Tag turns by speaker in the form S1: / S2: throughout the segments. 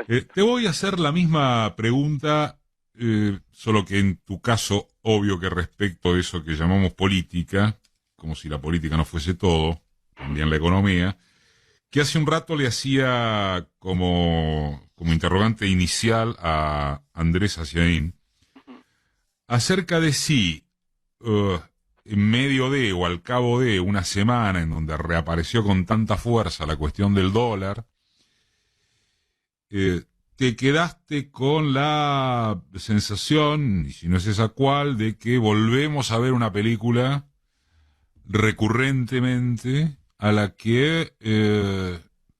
S1: Te voy a hacer la misma pregunta, solo que en tu caso, obvio que respecto a eso que llamamos política, como si la política no fuese todo, también la economía, que hace un rato le hacía como interrogante inicial a Andrés Aciaín, acerca de si en medio de o al cabo de una semana en donde reapareció con tanta fuerza la cuestión del dólar, eh, te quedaste con la sensación, y si no es esa cual, de que volvemos a ver una película recurrentemente a la que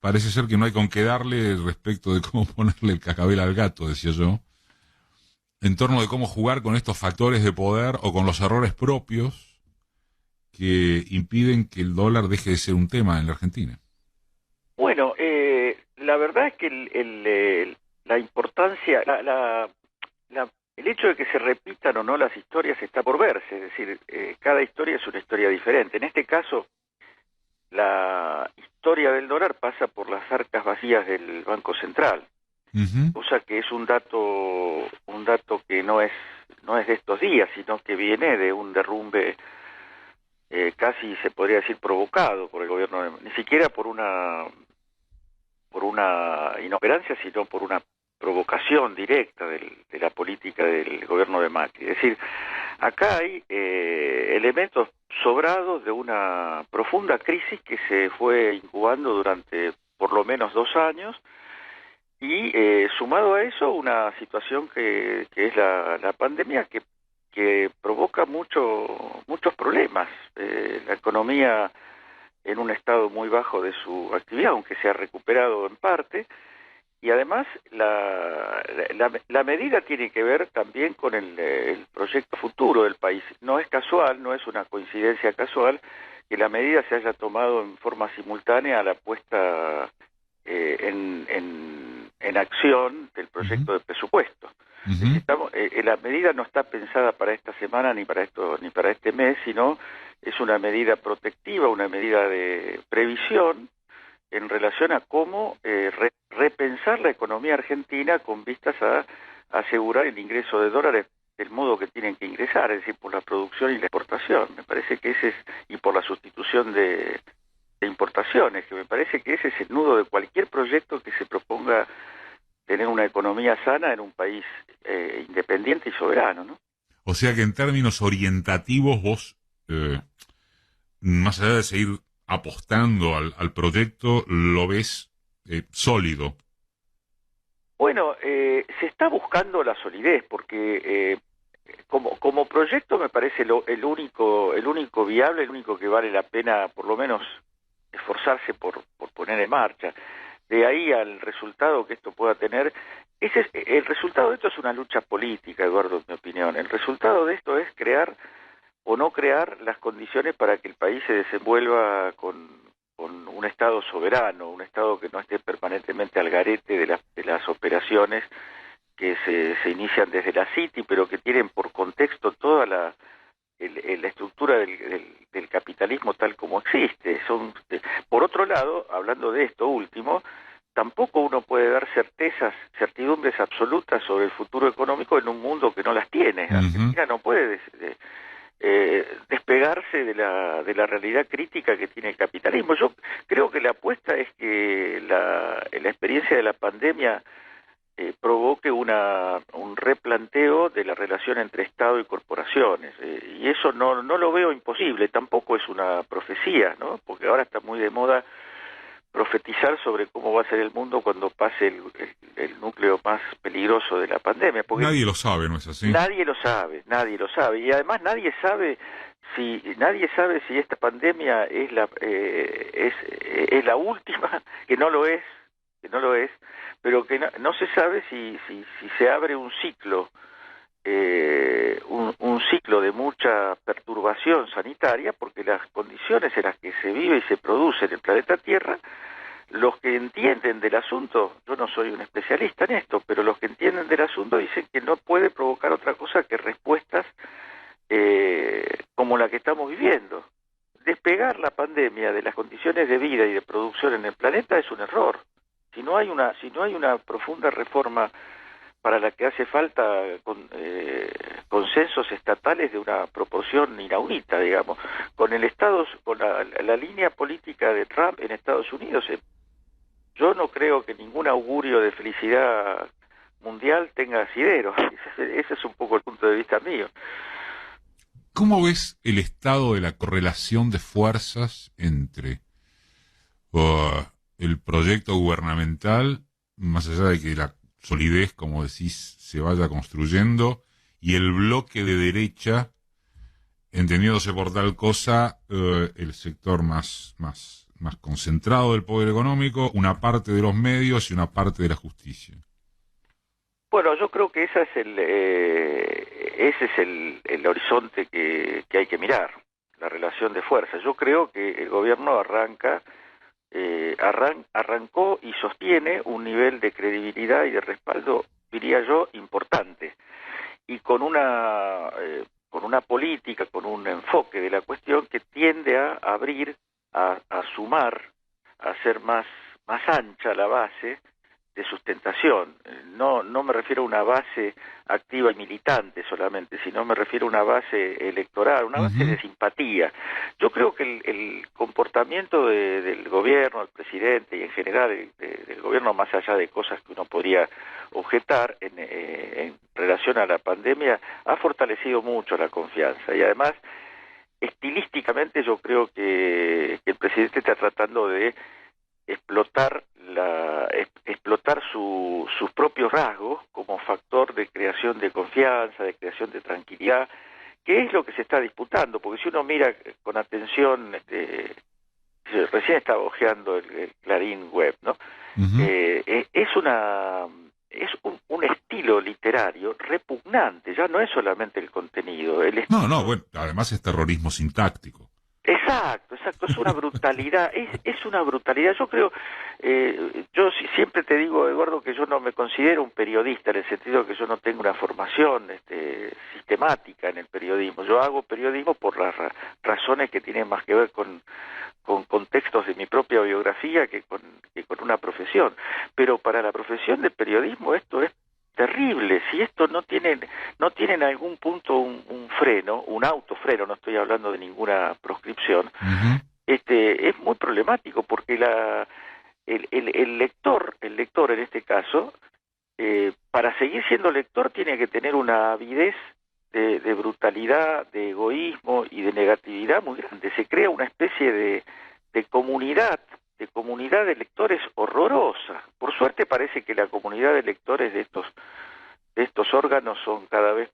S1: parece ser que no hay con qué darle respecto de cómo ponerle el cascabel al gato, decía yo, en torno de cómo jugar con estos factores de poder o con los errores propios que impiden que el dólar deje de ser un tema en la Argentina.
S2: Bueno, la verdad es que la importancia, el hecho de que se repitan o no las historias está por verse, es decir, cada historia es una historia diferente. En este caso, la historia del dólar pasa por las arcas vacías del Banco Central,
S1: Uh-huh.
S2: cosa que es un dato que no es de estos días, sino que viene de un derrumbe casi se podría decir provocado por el gobierno, ni siquiera por una inoperancia, sino por una provocación directa de la política del gobierno de Macri. Es decir, acá hay elementos sobrados de una profunda crisis que se fue incubando durante por lo menos 2 años y sumado a eso una situación que es la pandemia que provoca muchos problemas. La economía en un estado muy bajo de su actividad, aunque se ha recuperado en parte, y además la medida tiene que ver también con el proyecto futuro del país. No es casual, no es una coincidencia casual que la medida se haya tomado en forma simultánea a la puesta en acción del
S1: Uh-huh.
S2: proyecto de presupuesto.
S1: Uh-huh.
S2: La medida no está pensada para esta semana ni para este mes, sino es una medida protectiva, una medida de previsión en relación a cómo repensar la economía argentina con vistas a asegurar el ingreso de dólares del modo que tienen que ingresar, es decir, por la producción y la exportación. Me parece que ese es, y por la sustitución de importaciones, que me parece que ese es el nudo de cualquier proyecto que se proponga tener una economía sana en un país independiente y soberano, ¿no?
S1: O sea que en términos orientativos vos, más allá de seguir apostando al proyecto, lo ves sólido.
S2: Bueno, se está buscando la solidez porque como proyecto me parece el único viable, el único que vale la pena por lo menos esforzarse por poner en marcha. De ahí al resultado que esto pueda tener, el resultado de esto es una lucha política, Eduardo, en mi opinión. El resultado de esto es crear o no crear las condiciones para que el país se desenvuelva con un Estado soberano, un Estado que no esté permanentemente al garete de las operaciones que se inician desde la City, pero que tienen por contexto toda la estructura del capitalismo tal como existe. Por otro lado, hablando de esto último, tampoco uno puede dar certidumbres absolutas sobre el futuro económico en un mundo que no las tiene.
S1: Uh-huh.
S2: Argentina no puede despegarse de la realidad crítica que tiene el capitalismo. Yo creo que la apuesta es que la experiencia de la pandemia provoque un replanteo de la relación entre Estado y corporaciones. Y eso no lo veo imposible, tampoco es una profecía, ¿no? Porque ahora está muy de moda profetizar sobre cómo va a ser el mundo cuando pase el núcleo más peligroso de la pandemia, porque
S1: Nadie lo sabe, ¿no es así?
S2: nadie lo sabe, y además nadie sabe si esta pandemia es la última, que no lo es, pero que no se sabe si se abre un ciclo, un ciclo de mucha perturbación sanitaria, porque las condiciones en las que se vive y se produce en el planeta Tierra, los que entienden del asunto, yo no soy un especialista en esto, pero los que entienden del asunto dicen que no puede provocar otra cosa que respuestas como la que estamos viviendo. Despegar la pandemia de las condiciones de vida y de producción en el planeta es un error. si no hay una profunda reforma para la que hace falta consensos estatales de una proporción inaudita, digamos, con la línea política de Trump en Estados Unidos, yo no creo que ningún augurio de felicidad mundial tenga asidero. Ese es un poco el punto de vista mío.
S1: ¿Cómo ves el estado de la correlación de fuerzas entre el proyecto gubernamental, más allá de que la solidez, como decís, se vaya construyendo, y el bloque de derecha, entendiéndose por tal cosa el sector más concentrado del poder económico, una parte de los medios y una parte de la justicia?
S2: Bueno, yo creo que ese es el horizonte que hay que mirar, la relación de fuerzas. Yo creo que el gobierno arrancó y sostiene un nivel de credibilidad y de respaldo, diría yo, importante, y con una política, con un enfoque de la cuestión que tiende a abrir, a sumar, a hacer más ancha la base de sustentación. No me refiero a una base activa y militante solamente, sino me refiero a una base electoral, una base de simpatía. Yo creo que el comportamiento del gobierno, del presidente y en general del gobierno, más allá de cosas que uno podría objetar en relación a la pandemia, ha fortalecido mucho la confianza, y además estilísticamente yo creo que el presidente está tratando de explotar sus propios rasgos como factor de creación de confianza, de creación de tranquilidad, que es lo que se está disputando, porque si uno mira con atención, recién estaba hojeando el Clarín Web, ¿no? Es un estilo literario repugnante, ya no es solamente el contenido.
S1: Bueno, además es terrorismo sintáctico.
S2: Exacto, es una brutalidad, es una brutalidad. Yo creo, yo siempre te digo, Eduardo, que yo no me considero un periodista, en el sentido que yo no tengo una formación sistemática en el periodismo. Yo hago periodismo por las razones que tienen más que ver con contextos de mi propia biografía que con una profesión. Pero para la profesión de periodismo esto es terrible. Si esto no tiene en algún punto un freno, un autofreno, no estoy hablando de ninguna proscripción, es muy problemático, porque el lector en este caso, para seguir siendo lector tiene que tener una avidez de brutalidad, de egoísmo y de negatividad muy grande. Se crea una especie de comunidad de lectores horrorosa. Por suerte parece que la comunidad de lectores de estos órganos son cada vez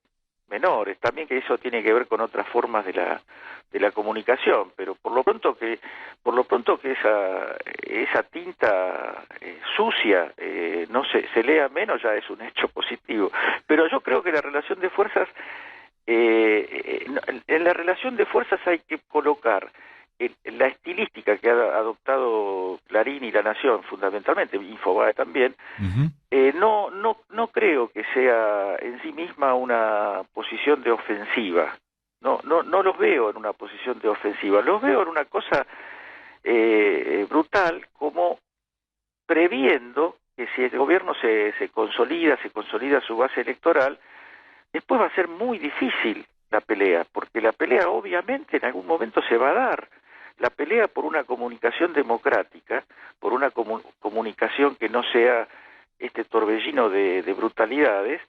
S2: menores. También que eso tiene que ver con otras formas de la comunicación, pero por lo pronto que esa tinta sucia no se lea menos, ya es un hecho positivo. Pero yo creo que la relación de fuerzas, en la relación de fuerzas hay que colocar la estilística que ha adoptado Clarín y La Nación, fundamentalmente, Infobae también. No creo que sea en sí misma una posición de ofensiva. No los veo en una posición de ofensiva. Los veo en una cosa brutal, como previendo que si el gobierno se consolida su base electoral, después va a ser muy difícil la pelea, porque la pelea obviamente en algún momento se va a dar. La pelea por una comunicación democrática, por una comunicación que no sea este torbellino de brutalidades,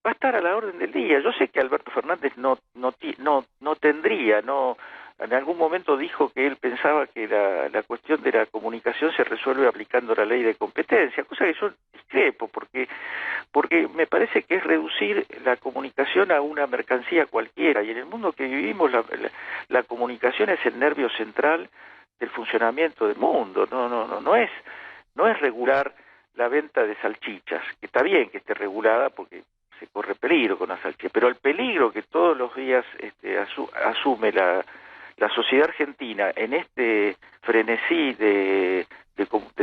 S2: va a estar a la orden del día. Yo sé que Alberto Fernández no tendría, en algún momento dijo que él pensaba que la cuestión de la comunicación se resuelve aplicando la ley de competencia, cosa que yo discrepo, porque me parece que es reducir la comunicación a una mercancía cualquiera, y en el mundo que vivimos la comunicación es el nervio central del funcionamiento del mundo. No es regular la venta de salchichas, que está bien que esté regulada porque se corre peligro con la salchicha, pero el peligro que todos los días asume la sociedad argentina en este frenesí de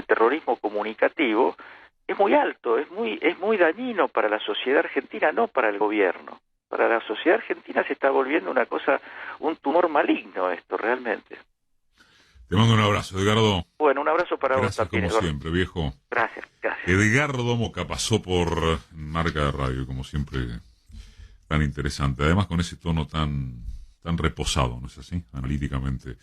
S2: terrorismo comunicativo es muy alto, es muy dañino para la sociedad argentina, no para el gobierno. Para la sociedad argentina se está volviendo un tumor maligno esto, realmente.
S1: Te mando un abrazo, Edgardo.
S2: Bueno, un abrazo para vos
S1: Gracias
S2: también,
S1: como
S2: Eduardo.
S1: siempre, viejo.
S2: Gracias, gracias.
S1: Edgardo Moca pasó por Marca de Radio, como siempre, tan interesante. Además con ese tono tan reposado, ¿no es así? Analíticamente.